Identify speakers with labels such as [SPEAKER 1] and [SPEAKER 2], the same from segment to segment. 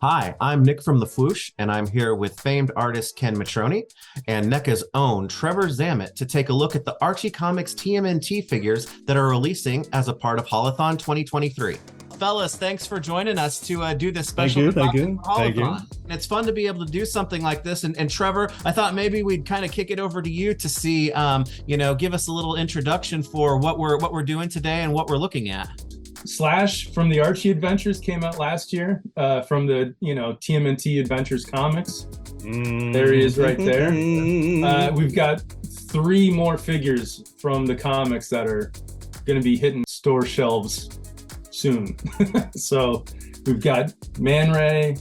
[SPEAKER 1] Hi, I'm Nick from the Fwoosh, and I'm here with famed artist Ken Mitchroney and NECA's own Trevor Zammit to take a look at the Archie Comics TMNT figures that are releasing as a part of Haulathon 2023. Fellas, thanks for joining us to do this special
[SPEAKER 2] Thank you.
[SPEAKER 1] Haulathon. It's fun to be able to do something like this. And Trevor, I thought maybe we'd kind of kick it over to you to see, give us a little introduction for what we're doing today and what we're looking at.
[SPEAKER 2] Slash from the Archie Adventures came out last year from the TMNT Adventures comics. There he is right there. We've got 3 more figures from the comics that are going to be hitting store shelves soon. So we've got Man Ray,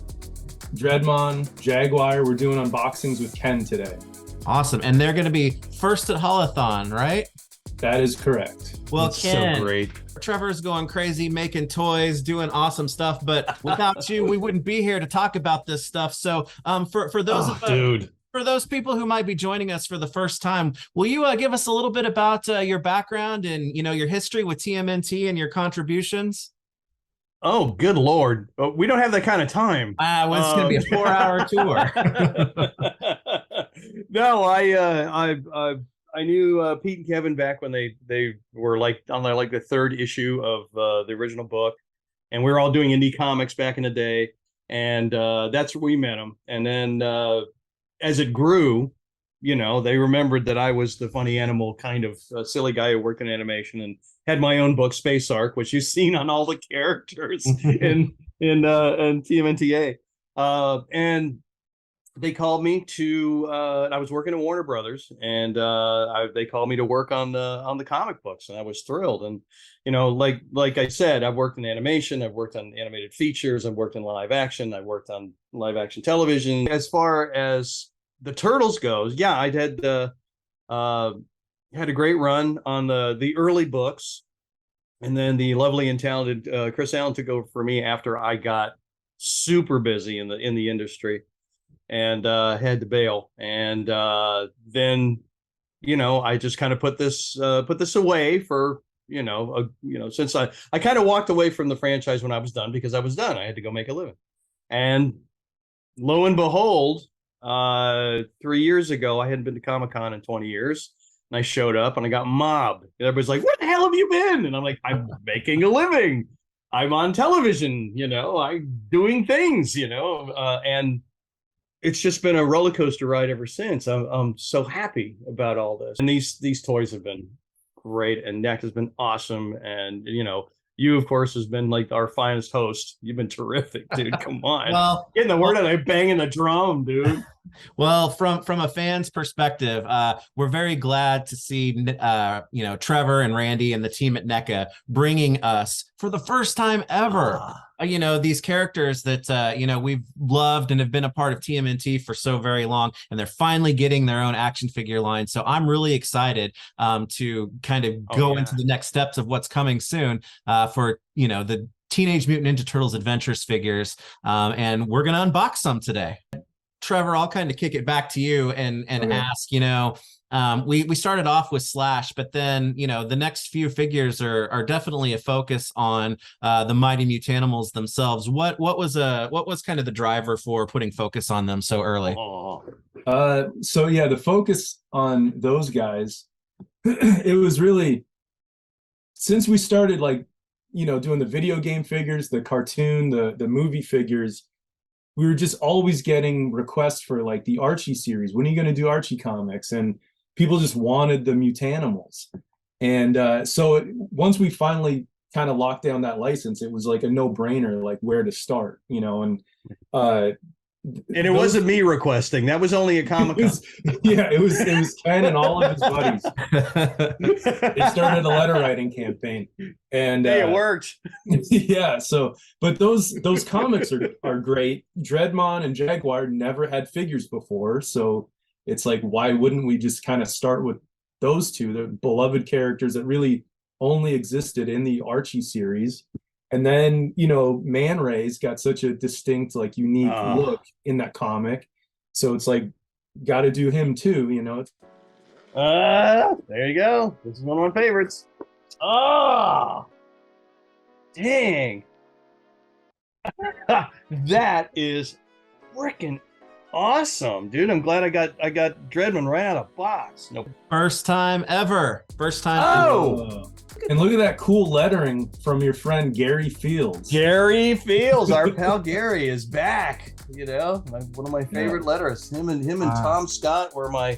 [SPEAKER 2] Dreadmon, Jagwar. We're doing unboxings with Ken today.
[SPEAKER 1] Awesome. And they're going to be first at Haulathon, right?
[SPEAKER 2] That is correct.
[SPEAKER 1] Well,
[SPEAKER 2] It's
[SPEAKER 1] Ken,
[SPEAKER 2] so great.
[SPEAKER 1] Trevor's going crazy, making toys, doing awesome stuff, but without you, we wouldn't be here to talk about this stuff. So for those people who might be joining us for the first time, will you give us a little bit about your background and your history with TMNT and your contributions?
[SPEAKER 3] Oh, good Lord. We don't have that kind of time.
[SPEAKER 1] Well, it's going to be a 4-hour tour.
[SPEAKER 3] No, I knew Pete and Kevin back when they were like on the 3rd issue of the original book, and we were all doing indie comics back in the day, and that's where we met them. And then as it grew, they remembered that I was the funny animal kind of silly guy who worked in animation and had my own book, Space Arc, which you've seen on all the characters in TMNTA. And they called me to I was working at Warner Brothers, and they called me to work on the comic books, and I was thrilled. And like I said, I've worked in animation, I've worked on animated features, I've worked in live action, I've worked on live action television. As far as the Turtles goes, yeah, I had a great run on the early books, and then the lovely and talented Chris Allen took over for me after I got super busy in the industry and had to bail. And then I just kind of put this away for since I kind of walked away from the franchise when I was done, because I was done. I had to go make a living. And lo and behold, 3 years ago, I hadn't been to Comic-Con in 20 years. And I showed up and I got mobbed. Everybody's like, "Where the hell have you been?" And I'm like, "I'm making a living. I'm on television, I'm doing things, and it's just been a roller coaster ride ever since. I'm so happy about all this. And these toys have been great, and NEC has been awesome. And you, of course, has been like our finest host. You've been terrific, dude. Come on.
[SPEAKER 1] Well,
[SPEAKER 3] getting the word out, I'm banging the drum, dude.
[SPEAKER 1] Well, from a fan's perspective, we're very glad to see Trevor and Randy and the team at NECA bringing us for the first time ever these characters that we've loved and have been a part of TMNT for so very long, and they're finally getting their own action figure line. So I'm really excited to kind of go into the next steps of what's coming soon for the Teenage Mutant Ninja Turtles Adventures figures, and we're gonna unbox some today. Trevor, I'll kind of kick it back to you and ask, we started off with Slash, but then, the next few figures are definitely a focus on the mighty Mutanimals themselves. What was kind of the driver for putting focus on them so early?
[SPEAKER 2] So yeah, the focus on those guys, it was really, since we started doing the video game figures, the cartoon, the movie figures, we were just always getting requests for the Archie series. When are you going to do Archie comics? And people just wanted the Mutanimals. And so once we finally kind of locked down that license, it was like a no-brainer, where to start, and
[SPEAKER 3] it wasn't me requesting. That was only a Comic-Con.
[SPEAKER 2] It was Ken and all of his buddies. They started a letter writing campaign, and
[SPEAKER 3] hey, it worked.
[SPEAKER 2] Yeah. So, but those comics are great. Dreadmon and Jagwar never had figures before, so it's like, why wouldn't we just kind of start with those two, the beloved characters that really only existed in the Archie series? And then, Man Ray's got such a distinct, unique look in that comic. So it's got to do him too,
[SPEAKER 3] There you go. This is one of my favorites. Oh, dang. That is freaking awesome, dude. I'm glad I got Dreadmon right out of box. No.
[SPEAKER 1] First time ever. First time.
[SPEAKER 3] Oh,
[SPEAKER 2] And look at that cool lettering from your friend Gary Fields.
[SPEAKER 3] Gary Fields, our pal Gary is back. You know, one of my favorite letterers. Him and Tom Scott were my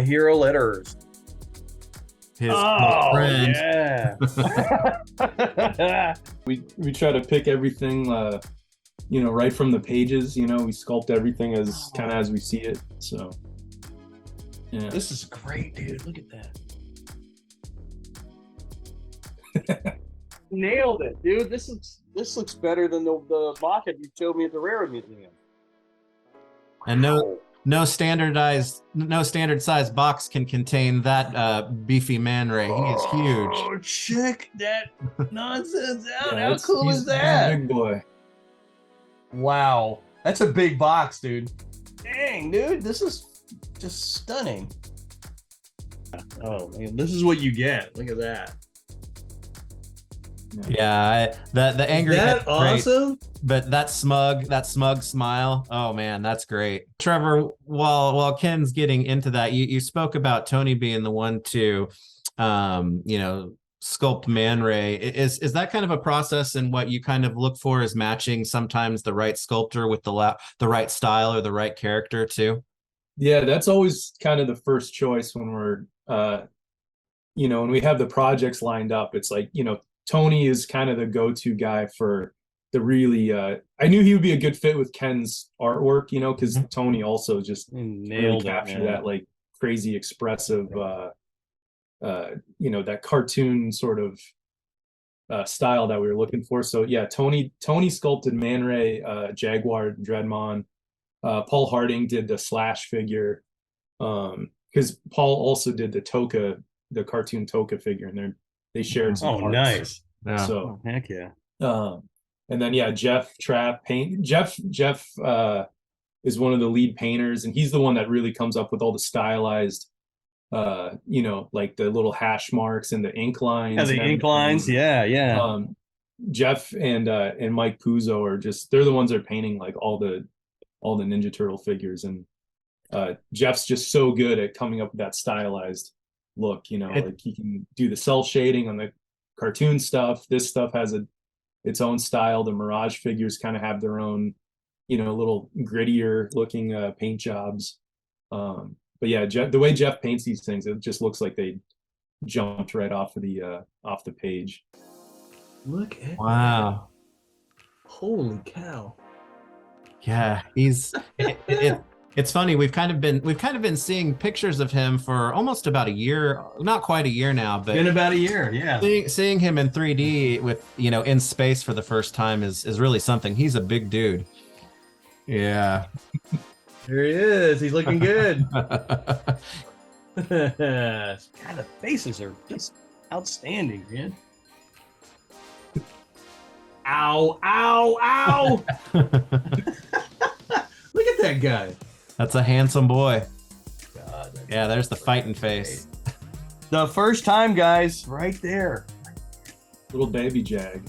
[SPEAKER 3] hero letterers.
[SPEAKER 1] His friend.
[SPEAKER 3] Yeah.
[SPEAKER 2] We try to pick everything, right from the pages. We sculpt everything as kind of as we see it. So, yeah.
[SPEAKER 3] This is great, dude. Look at that. Nailed it, dude. This looks better than the mock-up you showed me at the Railroad Museum.
[SPEAKER 1] And no standard size box can contain that beefy man ray. He is huge.
[SPEAKER 3] Oh, check that nonsense out.
[SPEAKER 2] Yeah,
[SPEAKER 3] How cool is
[SPEAKER 2] he's
[SPEAKER 3] that?
[SPEAKER 2] a big boy.
[SPEAKER 3] Wow. That's a big box, dude. Dang, dude. This is just stunning. Oh, man. This is what you get. Look at that.
[SPEAKER 1] Yeah, the angry.
[SPEAKER 3] Is that awesome?
[SPEAKER 1] But that smug smile. Oh man, that's great. Trevor, while Ken's getting into that, you spoke about Tony being the one to, sculpt Man Ray. Is that kind of a process and what you kind of look for is matching sometimes the right sculptor with the right style or the right character too?
[SPEAKER 2] Yeah, that's always kind of the first choice when we're, when we have the projects lined up. It's like, Tony is kind of the go-to guy for the really, I knew he would be a good fit with Ken's artwork, because Tony also just really captured that like crazy expressive, that cartoon sort of style that we were looking for. So yeah, Tony sculpted Man Ray, Jagwar, Dreadmon. Paul Harding did the Slash figure, because Paul also did the cartoon Toka figure, and they shared some parts.
[SPEAKER 3] Nice.
[SPEAKER 1] Yeah.
[SPEAKER 2] So
[SPEAKER 3] heck yeah.
[SPEAKER 2] And then Jeff Trapp paint. Jeff is one of the lead painters, and he's the one that really comes up with all the stylized, like the little hash marks and the ink lines.
[SPEAKER 3] Yeah, the ink lines. Yeah.
[SPEAKER 2] Jeff and Mike Puzo are they're the ones that are painting like all the Ninja Turtle figures, and Jeff's just so good at coming up with that stylized look. Like he can do the cell shading on the cartoon stuff. This stuff has its own style. The Mirage figures kind of have their own, little grittier looking paint jobs. But yeah, the way Jeff paints these things, it just looks like they jumped right off of the page.
[SPEAKER 3] Look at
[SPEAKER 1] Wow.
[SPEAKER 3] that. Holy cow.
[SPEAKER 1] Yeah, it's funny. We've kind of been seeing pictures of him for almost about a year, not quite a year now, but
[SPEAKER 3] been about a year. Yeah.
[SPEAKER 1] Seeing him in 3D with, in space for the first time is really something. He's a big dude. Yeah.
[SPEAKER 3] There he is. He's looking good. God, the faces are just outstanding, man. Ow, ow, ow. Look at that guy.
[SPEAKER 1] That's a handsome boy.
[SPEAKER 3] God,
[SPEAKER 1] yeah, there's the fighting face.
[SPEAKER 3] The first time, guys, right there.
[SPEAKER 2] Little baby Jag.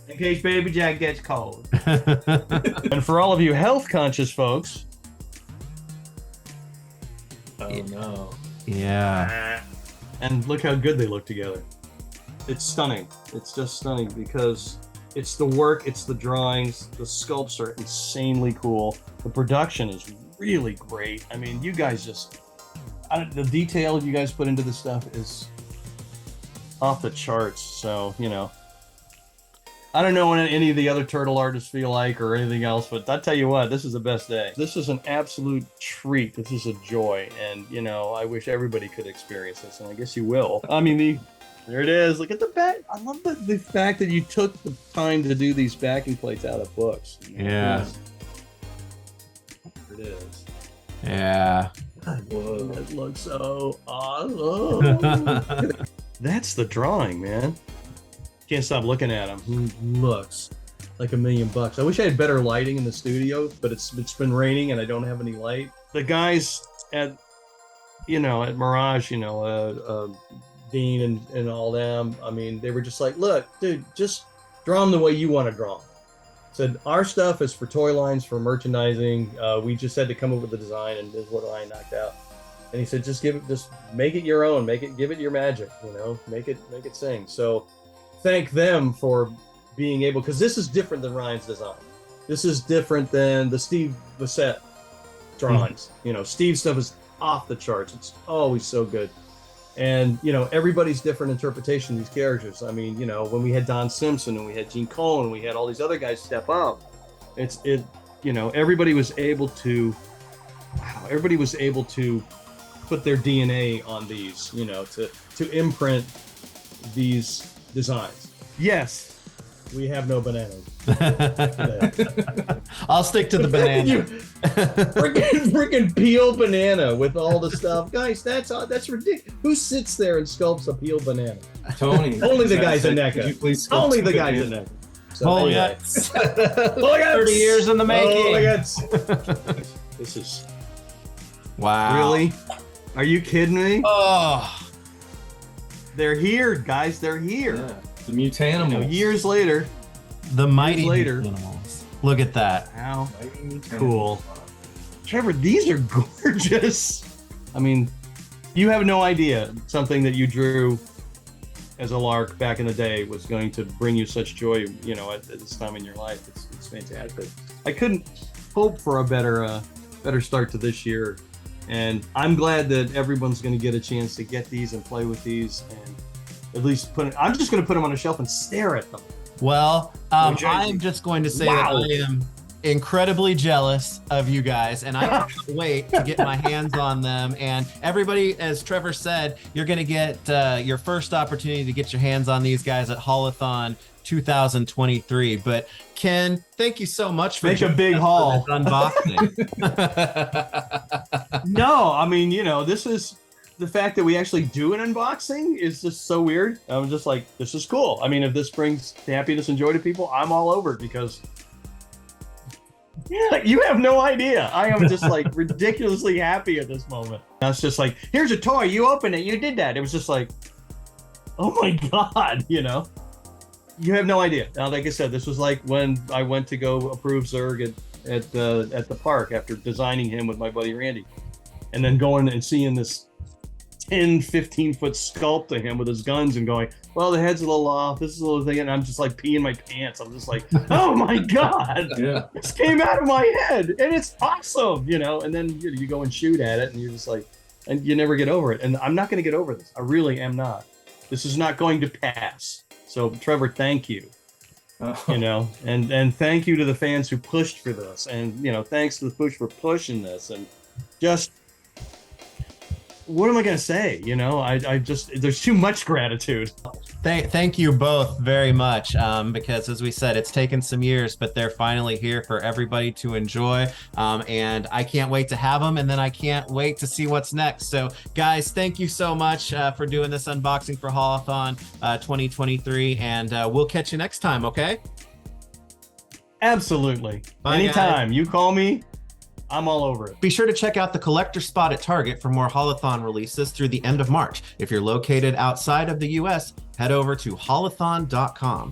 [SPEAKER 3] In case baby Jag gets cold. And for all of you health conscious folks.
[SPEAKER 2] Oh no.
[SPEAKER 1] Yeah.
[SPEAKER 3] And look how good they look together. It's stunning. It's just stunning because it's the work, it's the drawings, the sculpts are insanely cool. The production is really great. I mean, you guys the detail you guys put into this stuff is off the charts. So, I don't know what any of the other turtle artists feel like or anything else, but I'll tell you what, this is the best day. This is an absolute treat. This is a joy. And, I wish everybody could experience this, and I guess you will. I mean, there it is. Look at the back. I love the fact that you took the time to do these backing plates out of books.
[SPEAKER 1] Yeah.
[SPEAKER 3] There it is.
[SPEAKER 1] Yeah.
[SPEAKER 3] Whoa, that looks so awesome. That's the drawing, man. Can't stop looking at him. He looks like $1 million. I wish I had better lighting in the studio, but it's been raining and I don't have any light. The guys at Mirage, Dean and all them, I mean, they were just like, look, dude, just draw them the way you want to draw them. Said our stuff is for toy lines, for merchandising. We just had to come up with the design, and this is what I knocked out. And he said, just make it your own, give it your magic, you know, make it sing. So thank them for being able, because this is different than Ryan's design. This is different than the Steve Bissett drawings. You know, Steve's stuff is off the charts. It's always so good. And, you know, everybody's different interpretation of these characters. I mean, you know, when we had Don Simpson and we had Gene Colan and we had all these other guys step up, you know, everybody was able to put their DNA on these, you know, to imprint these designs. Yes, we have no bananas.
[SPEAKER 1] I'll stick to the banana.
[SPEAKER 3] freaking peeled banana with all the stuff, guys. That's ridiculous. Who sits there and sculpts a peeled banana?
[SPEAKER 2] Tony.
[SPEAKER 3] Only the guys in NECA.
[SPEAKER 2] Could you please sculpt
[SPEAKER 3] Only the
[SPEAKER 2] some
[SPEAKER 3] guys in
[SPEAKER 2] bananas?
[SPEAKER 3] NECA. So,
[SPEAKER 1] Oh,
[SPEAKER 3] anyway.
[SPEAKER 1] yes.
[SPEAKER 3] 30
[SPEAKER 1] years in the making.
[SPEAKER 3] This is
[SPEAKER 1] Wow.
[SPEAKER 3] really. Are you kidding me?
[SPEAKER 1] Oh,
[SPEAKER 3] They're here, guys. They're here.
[SPEAKER 2] Yeah. The Mutanimals.
[SPEAKER 3] You know, years later.
[SPEAKER 1] the mighty
[SPEAKER 3] later.
[SPEAKER 1] animals. Look at that.
[SPEAKER 3] How
[SPEAKER 2] Mighty Mutanimals.
[SPEAKER 3] cool. Trevor, these are gorgeous. I mean, you have no idea something that you drew as a lark back in the day was going to bring you such joy, you know, at this time in your life. It's fantastic. I couldn't hope for a better start to this year. And I'm glad that everyone's going to get a chance to get these and play with these and at least I'm just going to put them on a shelf and stare at them.
[SPEAKER 1] Well, I'm just going to say that I am incredibly jealous of you guys, and I can't wait to get my hands on them. And everybody, as Trevor said, you're going to get your first opportunity to get your hands on these guys at Haulathon 2023. But Ken, thank you so much for
[SPEAKER 3] Make a big haul.
[SPEAKER 1] Unboxing.
[SPEAKER 3] No, I mean, you know, this is the fact that we actually do an unboxing is just so weird. I'm just like, this is cool. I mean, if this brings happiness and joy to people, I'm all over it because you have no idea. I am just like ridiculously happy at this moment. It's just like, here's a toy. You opened it. You did that. It was just like, oh my God, you know, you have no idea. Now, like I said, this was like when I went to go approve Zurg at the park after designing him with my buddy Randy, and then going and seeing this 10-15 foot sculpt of him with his guns and going, well, the head's a little off, this is a little thing, and I'm just like peeing my pants. I'm just like, oh my God,
[SPEAKER 2] Yeah.
[SPEAKER 3] this came out of my head and it's awesome, you know. And then you go and shoot at it and you're just like, and you never get over it. And I'm not going to get over this. I really am not. This is not going to pass. So Trevor, thank you. You know, and thank you to the fans who pushed for this, and you know, thanks to the Fwoosh for pushing this, and just what am I gonna say? You know, I just, there's too much gratitude.
[SPEAKER 1] Thank you both very much, because as we said, it's taken some years, but they're finally here for everybody to enjoy, and I can't wait to have them, and then I can't wait to see what's next. So guys, thank you so much for doing this unboxing for Haulathon 2023, and we'll catch you next time, okay?
[SPEAKER 3] Absolutely.
[SPEAKER 1] Bye,
[SPEAKER 3] Anytime
[SPEAKER 1] guys.
[SPEAKER 3] you call me, I'm all over it.
[SPEAKER 1] Be sure to check out the collector spot at Target for more Haulathon releases through the end of March. If you're located outside of the US, head over to haulathon.com.